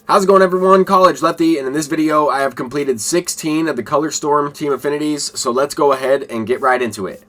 How's it going, everyone? College Lefty, and in this video I have completed 16 of the Color Storm Team Affinities, so let's go ahead and get right into it.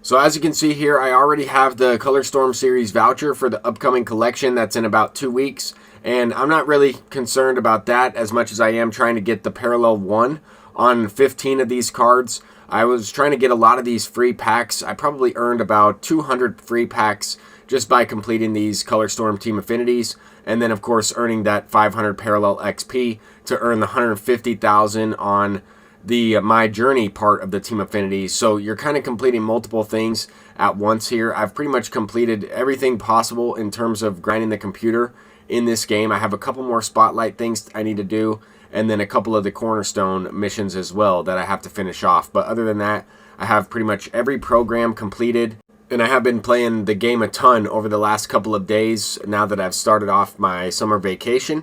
So as you can see here, I already have the Color Storm series voucher for the upcoming collection that's in about 2 weeks, and I'm not really concerned about that as much as I am trying to get the Parallel 1 on 15 of these cards. I was trying to get a lot of these free packs. I probably earned about 200 free packs just by completing these Color Storm Team Affinities, and then of course earning that 500 Parallel XP to earn the 150,000 on the My Journey part of the Team Affinities. So you're kind of completing multiple things at once here. I've pretty much completed everything possible in terms of grinding the computer in this game. I have a couple more spotlight things I need to do, and then a couple of the cornerstone missions as well that I have to finish off. But other than that, I have pretty much every program completed, and I have been playing the game a ton over the last couple of days now that I've started off my summer vacation.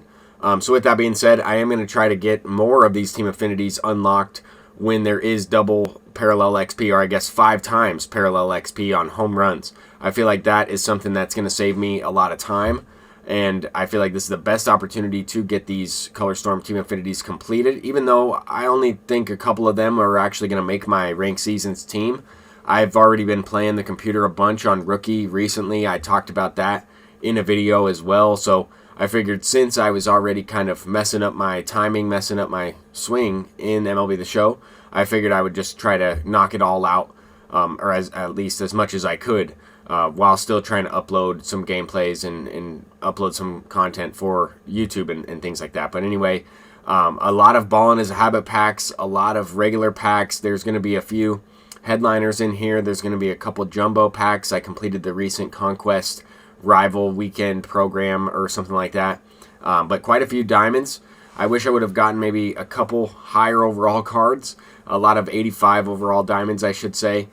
So with that being said, I am going to try to get more of these Team Affinities unlocked when there is double Parallel XP, or I guess 5 times Parallel XP on home runs. I feel like that is something that's going to save me a lot of time, and I feel like this is the best opportunity to get these Color Storm Team Affinities completed, even though I only think a couple of them are actually going to make my Ranked Seasons team. I've already been playing the computer a bunch on Rookie recently. I talked about that in a video as well, so I figured since I was already kind of messing up my timing, messing up my swing in MLB The Show, I figured I would just try to knock it all out, or at least as much as I could, while still trying to upload some gameplays and upload some content for YouTube and things like that. But anyway, a lot of Ballin' as a Habit packs, a lot of regular packs. There's going to be a few headliners in here. There's going to be a couple jumbo packs. I completed the recent Conquest Rival Weekend program or something like that, but quite a few diamonds. I wish I would have gotten maybe a couple higher overall cards, a lot of 85 overall diamonds I should say,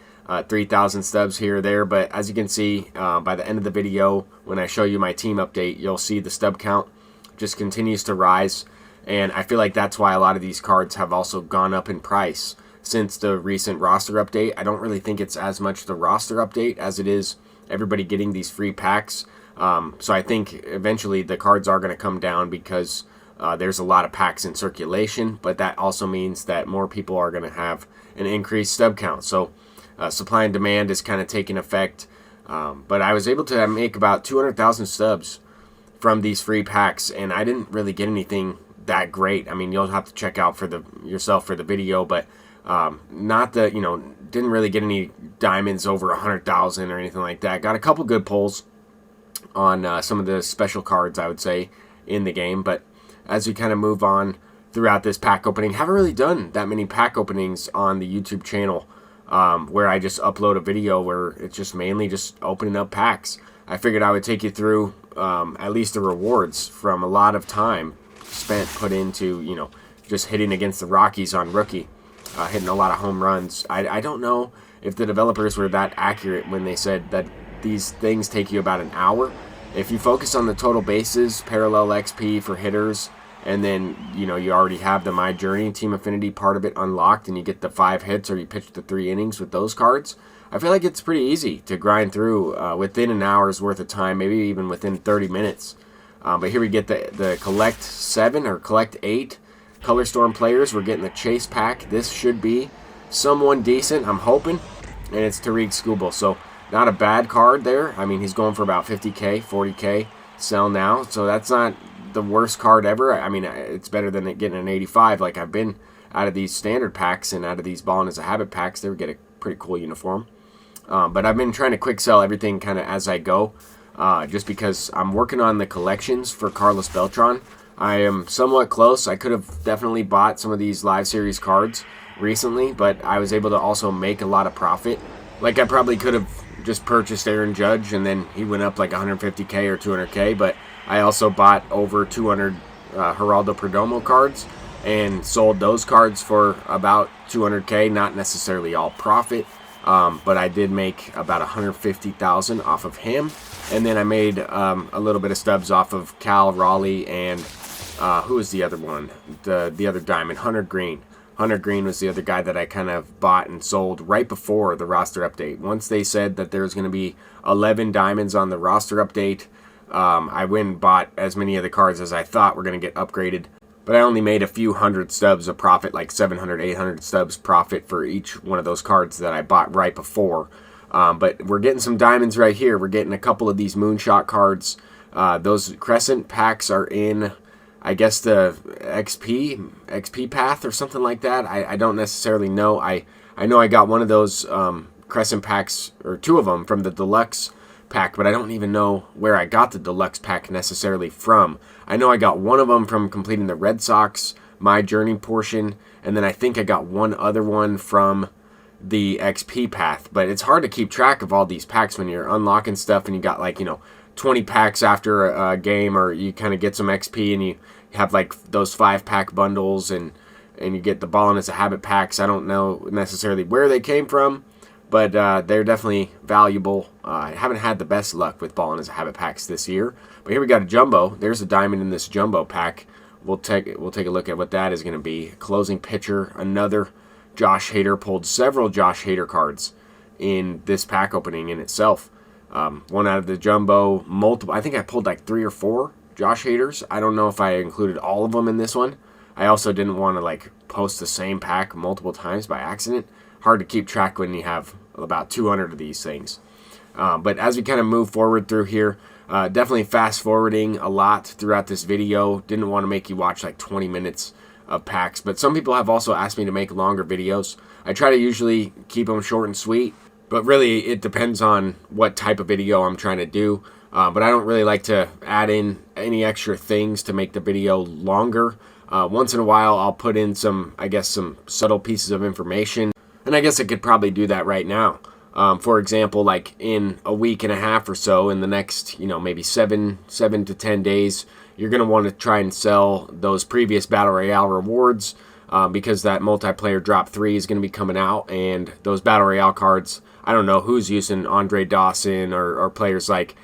3,000 stubs here or there, but as you can see by the end of the video when I show you my team update, you'll see the stub count just continues to rise, and I feel like that's why a lot of these cards have also gone up in price since the recent roster update. I don't really think it's as much the roster update as it is everybody getting these free packs. So I think eventually the cards are going to come down because there's a lot of packs in circulation, but that also means that more people are going to have an increased stub count. So supply and demand is kind of taking effect. But I was able to make about 200,000 stubs from these free packs, and I didn't really get anything that great. I mean, you'll have to check out for yourself for the video, but not the, didn't really get any diamonds over 100,000 or anything like that. Got a couple good pulls on some of the special cards, I would say, in the game. But as we kind of move on throughout this pack opening, haven't really done that many pack openings on the YouTube channel, where I just upload a video where it's just mainly just opening up packs. I figured I would take you through at least the rewards from a lot of time spent put into, just hitting against the Rockies on Rookie. Hitting a lot of home runs. I don't know if the developers were that accurate when they said that these things take you about an hour. If you focus on the total bases, Parallel XP for hitters, and then you already have the My Journey Team Affinity part of it unlocked, and you get the 5 hits or you pitch the 3 innings with those cards, I feel like it's pretty easy to grind through within an hour's worth of time, maybe even within 30 minutes. But here we get the Collect 7 or Collect 8 Color Storm players. We're getting the Chase pack. This should be someone decent, I'm hoping, and it's Tariq Skubal. So not a bad card there. I mean, he's going for about 50k, 40k sell now, so that's not the worst card ever. I mean, it's better than getting an 85 like I've been out of these standard packs and out of these Ballin' as a Habit packs. They would get a pretty cool uniform. But I've been trying to quick sell everything kind of as I go, just because I'm working on the collections for Carlos Beltran. I am somewhat close. I could have definitely bought some of these live series cards recently, but I was able to also make a lot of profit. Like, I probably could have just purchased Aaron Judge and then he went up like 150k or 200k, but I also bought over 200 Geraldo Perdomo cards and sold those cards for about 200k. Not necessarily all profit, but I did make about 150,000 off of him, and then I made a little bit of stubs off of Cal Raleigh and who was the other one? The other diamond, Hunter Green. Hunter Green was the other guy that I kind of bought and sold right before the roster update. Once they said that there was going to be 11 diamonds on the roster update, I went and bought as many of the cards as I thought were going to get upgraded, but I only made a few hundred stubs of profit, like 700, 800 stubs profit for each one of those cards that I bought right before. But we're getting some diamonds right here. We're getting a couple of these moonshot cards. Those crescent packs are in, I guess, the XP path or something like that. I don't necessarily know. I know I got one of those crescent packs, or two of them, from the deluxe pack, but I don't even know where I got the deluxe pack necessarily from. I know I got one of them from completing the Red Sox My Journey portion, and then I think I got one other one from the XP path. But it's hard to keep track of all these packs when you're unlocking stuff and you got, like, 20 packs after a game, or you kind of get some XP and you have like those 5-pack bundles, and you get the Ballin' Is a Habit packs. I don't know necessarily where they came from, but they're definitely valuable. I haven't had the best luck with Ballin' Is a Habit packs this year, but here we got a jumbo. There's a diamond in this jumbo pack. We'll take a look at what that is going to be. Closing pitcher, another Josh Hader. Pulled several Josh Hader cards in this pack opening in itself. One out of the jumbo, multiple. I think I pulled like 3 or 4 Josh Haders. I don't know if I included all of them in this one. I also didn't want to like post the same pack multiple times by accident. Hard to keep track when you have about 200 of these things. But as we kind of move forward through here, definitely fast forwarding a lot throughout this video. Didn't want to make you watch like 20 minutes of packs, but some people have also asked me to make longer videos. I try to usually keep them short and sweet, but really it depends on what type of video I'm trying to do. But I don't really like to add in any extra things to make the video longer. Once in a while I'll put in some subtle pieces of information, and I guess I could probably do that right now. For example, like in a week and a half or so, in the next, maybe 7 to 10 days, you're going to want to try and sell those previous Battle Royale rewards, because that multiplayer drop 3 is going to be coming out, and those Battle Royale cards, I don't know who's using Andre Dawson or players like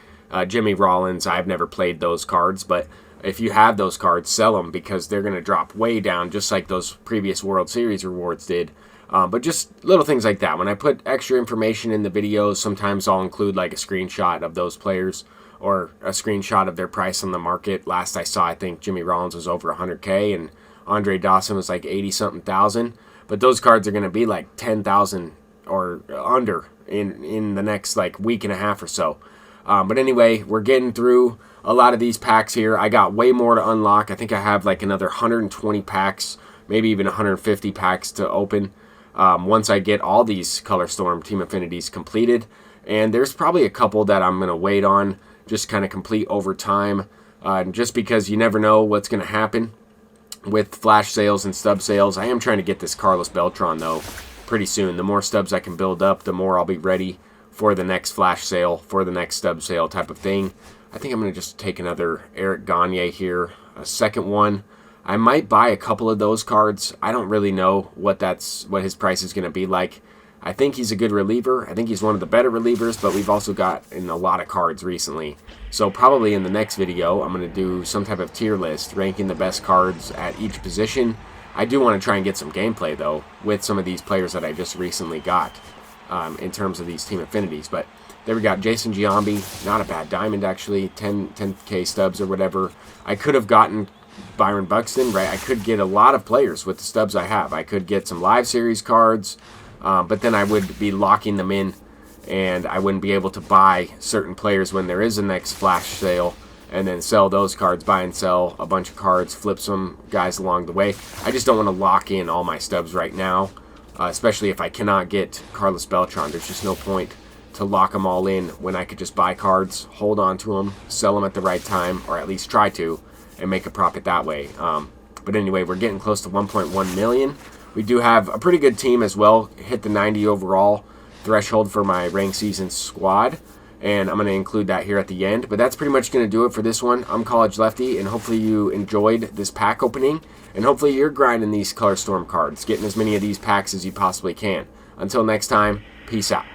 Jimmy Rollins. I've never played those cards, but if you have those cards, sell them, because they're going to drop way down, just like those previous World Series rewards did. But just little things like that. When I put extra information in the videos, sometimes I'll include like a screenshot of those players or a screenshot of their price on the market. Last I saw, I think Jimmy Rollins was over 100K and Andre Dawson was like 80-something thousand. But those cards are going to be like 10,000 or under in the next like week and a half or so. But anyway, we're getting through a lot of these packs here. I got way more to unlock. I think I have like another 120 packs, maybe even 150 packs to open once I get all these Color Storm Team Affinities completed. And there's probably a couple that I'm going to wait on, just kind of complete over time, just because you never know what's going to happen with flash sales and stub sales. I am trying to get this Carlos Beltran, though, pretty soon. The more stubs I can build up, the more I'll be ready for the next flash sale, for the next stub sale type of thing. I think I'm going to just take another Eric Gagne here, a second one. I might buy a couple of those cards. I don't really know what his price is going to be like. I think he's a good reliever. I think he's one of the better relievers, but we've also got in a lot of cards recently. So probably in the next video, I'm going to do some type of tier list, ranking the best cards at each position. I do want to try and get some gameplay, though, with some of these players that I just recently got in terms of these Team Affinities. But there we got Jason Giambi, not a bad diamond, actually, 10K stubs or whatever. I could have gotten Byron Buxton, right? I could get a lot of players with the stubs I have. I could get some live series cards, but then I would be locking them in, and I wouldn't be able to buy certain players when there is a next flash sale, and then sell those cards, buy and sell a bunch of cards, flip some guys along the way. I just don't want to lock in all my stubs right now, especially if I cannot get Carlos Beltran. There's just no point to lock them all in when I could just buy cards, hold on to them, sell them at the right time, or at least try to, and make a profit that way. But anyway, we're getting close to 1.1 million. We do have a pretty good team as well. Hit the 90 overall threshold for my ranked season squad, and I'm going to include that here at the end. But that's pretty much going to do it for this one. I'm College Lefty, and hopefully you enjoyed this pack opening, and hopefully you're grinding these Color Storm cards, getting as many of these packs as you possibly can. Until next time, peace out.